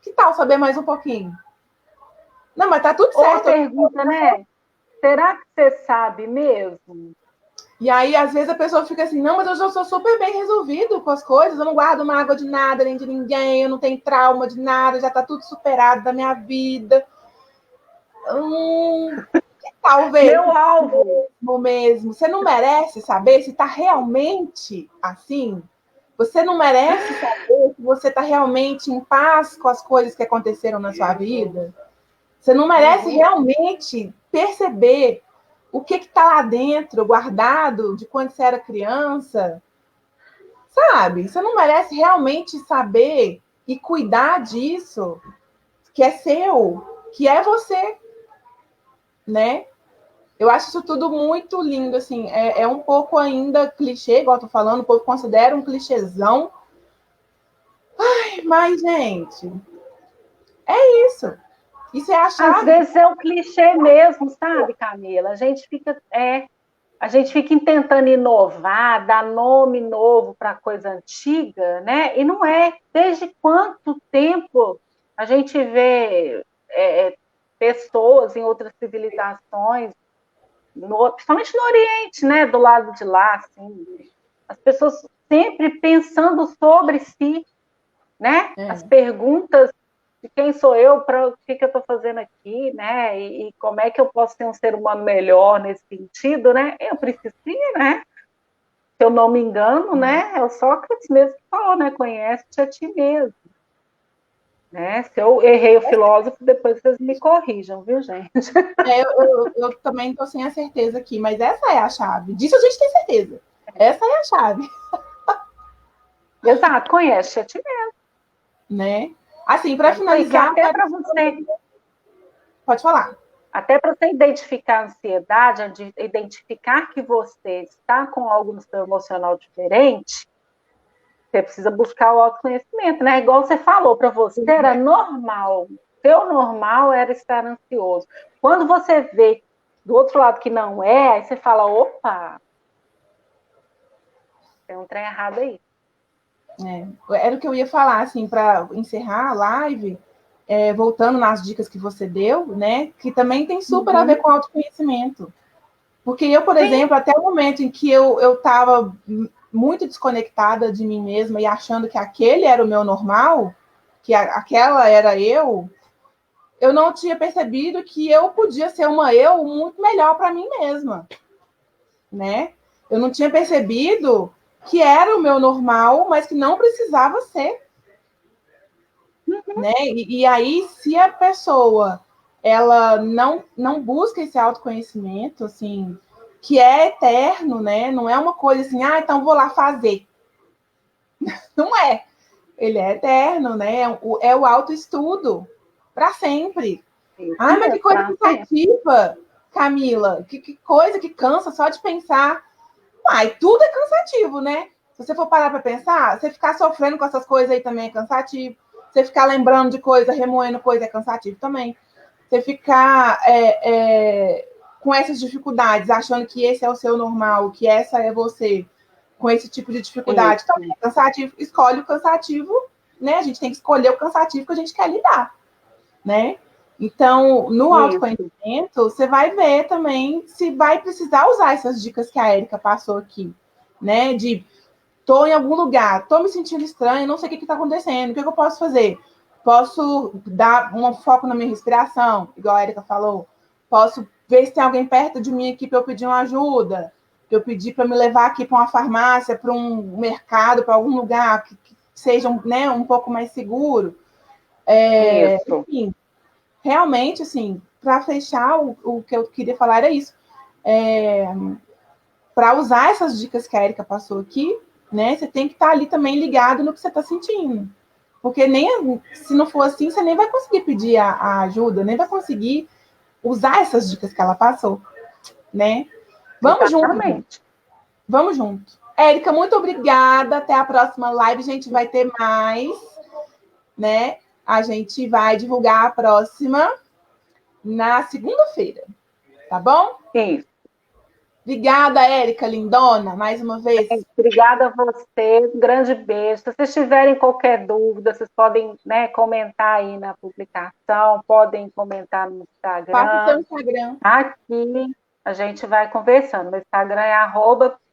Speaker 1: Que tal saber mais um pouquinho? Não, mas tá tudo certo.
Speaker 2: Outra pergunta, né? Será que você sabe mesmo?
Speaker 1: E aí, às vezes, a pessoa fica assim, não, mas eu já sou super bem resolvido com as coisas, eu não guardo mágoa de nada, nem de ninguém, eu não tenho trauma de nada, já tá tudo superado da minha vida. Talvez.
Speaker 2: Meu alvo.
Speaker 1: Mesmo. Você não merece saber se tá realmente assim? Você não merece saber se você tá realmente em paz com as coisas que aconteceram na sua vida? Você não merece realmente perceber o que está lá dentro, guardado, de quando você era criança? Sabe? Você não merece realmente saber e cuidar disso, que é seu, que é você, né? Eu acho isso tudo muito lindo, assim, é um pouco ainda clichê, igual eu tô falando, o povo considera um clichêzão. Mas, gente, é isso. Isso é a chave.
Speaker 2: Às vezes é um clichê mesmo, sabe, Camila? A gente fica tentando inovar, dar nome novo para coisa antiga, né? E não é. Desde quanto tempo a gente vê pessoas em outras civilizações, principalmente no Oriente, né? Do lado de lá, assim, as pessoas sempre pensando sobre si, né? As perguntas de quem sou eu, para o que eu estou fazendo aqui, né? E como é que eu posso ser um ser humano melhor nesse sentido, né? Eu preciso, né? Se eu não me engano, né? É o Sócrates mesmo que falou, né? Conhece-te a ti mesmo. Né? Se eu errei o filósofo, depois vocês me corrijam, viu, gente?
Speaker 1: Eu também estou sem a certeza aqui, mas essa é a chave. Disso a gente tem certeza. Essa é a chave.
Speaker 2: Exato, conhece-te a ti mesmo.
Speaker 1: Né? Assim, para finalizar...
Speaker 2: Até para você...
Speaker 1: Pode falar.
Speaker 2: Até para você identificar a ansiedade, identificar que você está com algo no seu emocional diferente, você precisa buscar o autoconhecimento, né? Igual você falou, para você era normal. Seu normal era estar ansioso. Quando você vê do outro lado que não é, aí você fala, opa, tem um trem errado aí.
Speaker 1: Era o que eu ia falar, assim, para encerrar a live, voltando nas dicas que você deu, né? Que também tem super a ver com autoconhecimento. Porque eu, por exemplo, até o momento em que eu estava muito desconectada de mim mesma e achando que aquele era o meu normal, que aquela era eu não tinha percebido que eu podia ser uma eu muito melhor para mim mesma, né? Eu não tinha percebido que era o meu normal, mas que não precisava ser, né? E aí, se a pessoa ela não busca esse autoconhecimento, assim, que é eterno, né? Não é uma coisa assim, então vou lá fazer. Não é. Ele é eterno, né? É o autoestudo para sempre. Mas que coisa cansativa, Camila. Que coisa que cansa só de pensar. Tudo é cansativo, né? Se você for parar para pensar, você ficar sofrendo com essas coisas aí também é cansativo. Você ficar lembrando de coisa, remoendo coisa é cansativo também. Você ficar com essas dificuldades, achando que esse é o seu normal, que essa é você, com esse tipo de dificuldade, também é cansativo. Escolhe o cansativo, né? A gente tem que escolher o cansativo que a gente quer lidar, né? Então, no autoconhecimento, você vai ver também se vai precisar usar essas dicas que a Érica passou aqui, né? De tô em algum lugar, tô me sentindo estranho, não sei o que está acontecendo, o que eu posso fazer? Posso dar um foco na minha respiração, igual a Érica falou. Posso ver se tem alguém perto de mim aqui para eu pedir uma ajuda, que eu pedi para me levar aqui para uma farmácia, para um mercado, para algum lugar que seja, né, um pouco mais seguro. Enfim, realmente, assim, para fechar, o que eu queria falar era isso. Para usar essas dicas que a Érica passou aqui, né, você tem que estar ali também ligado no que você está sentindo. Porque se não for assim, você nem vai conseguir pedir a ajuda, nem vai conseguir usar essas dicas que ela passou, né? Vamos junto. Vamos junto. Érica, muito obrigada. Até a próxima live. A gente vai ter mais, né? A gente vai divulgar a próxima na segunda-feira, tá bom?
Speaker 2: Sim.
Speaker 1: Obrigada, Érica, lindona, mais uma vez.
Speaker 2: Obrigada a você, um grande beijo. Se vocês tiverem qualquer dúvida, vocês podem, né, comentar aí na publicação, podem comentar no Instagram.
Speaker 1: Passa o seu Instagram.
Speaker 2: Aqui a gente vai conversando. Meu Instagram é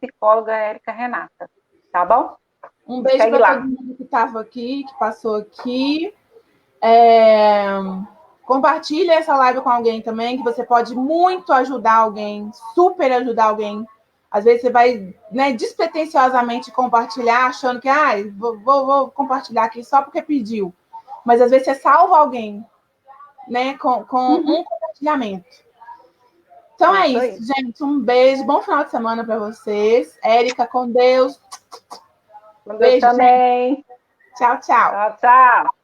Speaker 2: @psicóloga Érica Renata, tá bom?
Speaker 1: Um beijo para todo mundo que estava aqui, que passou aqui. Compartilha essa live com alguém também, que você pode muito ajudar alguém, super ajudar alguém. Às vezes você vai, né, despretensiosamente compartilhar, achando que vou compartilhar aqui só porque pediu. Mas às vezes você salva alguém, né, com um compartilhamento. Então é isso, gente. Um beijo, bom final de semana para vocês. Érica, com Deus.
Speaker 2: Com Deus também.
Speaker 1: Gente. Tchau, tchau.
Speaker 2: Tchau, tchau.